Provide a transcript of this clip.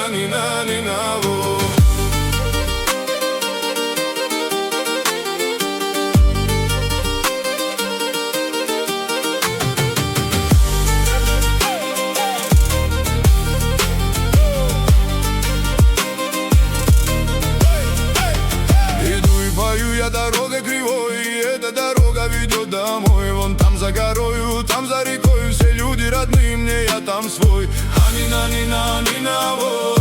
во. Я дорогой кривой, и эта дорога ведет домой. Вон там за горою, там за рекой, все люди родные мне, я там свой. Амина, нина, нина, во.